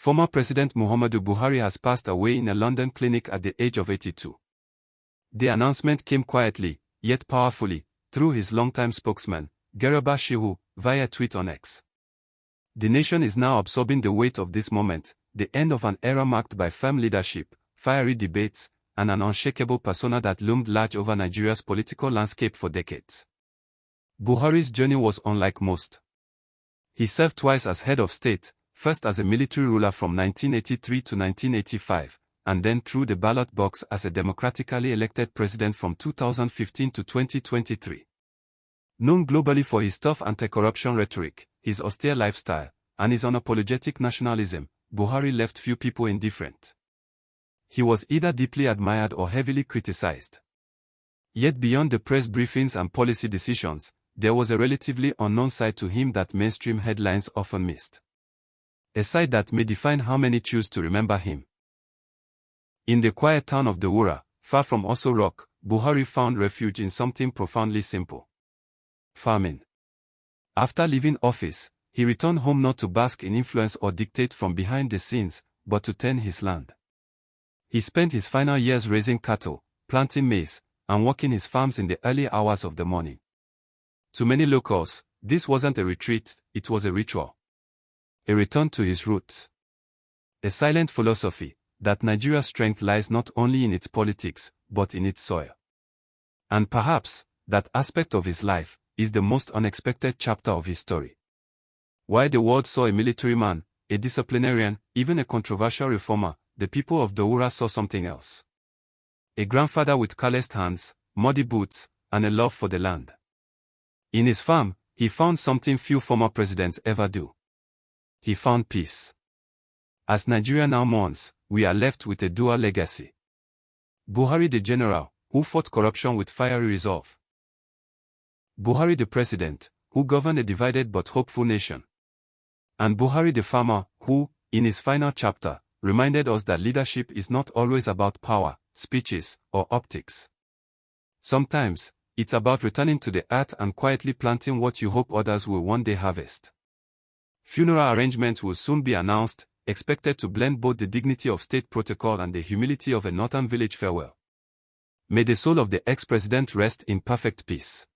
Former President Muhammadu Buhari has passed away in a London clinic at the age of 82. The announcement came quietly, yet powerfully, through his longtime spokesman, Garba Shehu, via tweet on X. The nation is now absorbing the weight of this moment, the end of an era marked by firm leadership, fiery debates, and an unshakable persona that loomed large over Nigeria's political landscape for decades. Buhari's journey was unlike most. He served twice as head of state, first as a military ruler from 1983 to 1985, and then through the ballot box as a democratically elected president from 2015 to 2023. Known globally for his tough anti-corruption rhetoric, his austere lifestyle, and his unapologetic nationalism, Buhari left few people indifferent. He was either deeply admired or heavily criticized. Yet beyond the press briefings and policy decisions, there was a relatively unknown side to him that mainstream headlines often missed. A side that may define how many choose to remember him. In the quiet town of Daura, far from Oso Rock, Buhari found refuge in something profoundly simple: farming. After leaving office, he returned home not to bask in influence or dictate from behind the scenes, but to tend his land. He spent his final years raising cattle, planting maize, and working his farms in the early hours of the morning. To many locals, this wasn't a retreat, it was a ritual. A return to his roots. A silent philosophy that Nigeria's strength lies not only in its politics, but in its soil. And perhaps, that aspect of his life is the most unexpected chapter of his story. While the world saw a military man, a disciplinarian, even a controversial reformer, the people of Daura saw something else. A grandfather with calloused hands, muddy boots, and a love for the land. In his farm, he found something few former presidents ever do. He found peace. As Nigeria now mourns, we are left with a dual legacy. Buhari the general, who fought corruption with fiery resolve. Buhari the president, who governed a divided but hopeful nation. And Buhari the farmer, who, in his final chapter, reminded us that leadership is not always about power, speeches, or optics. Sometimes, it's about returning to the earth and quietly planting what you hope others will one day harvest. Funeral arrangements will soon be announced, expected to blend both the dignity of state protocol and the humility of a northern village farewell. May the soul of the ex-president rest in perfect peace.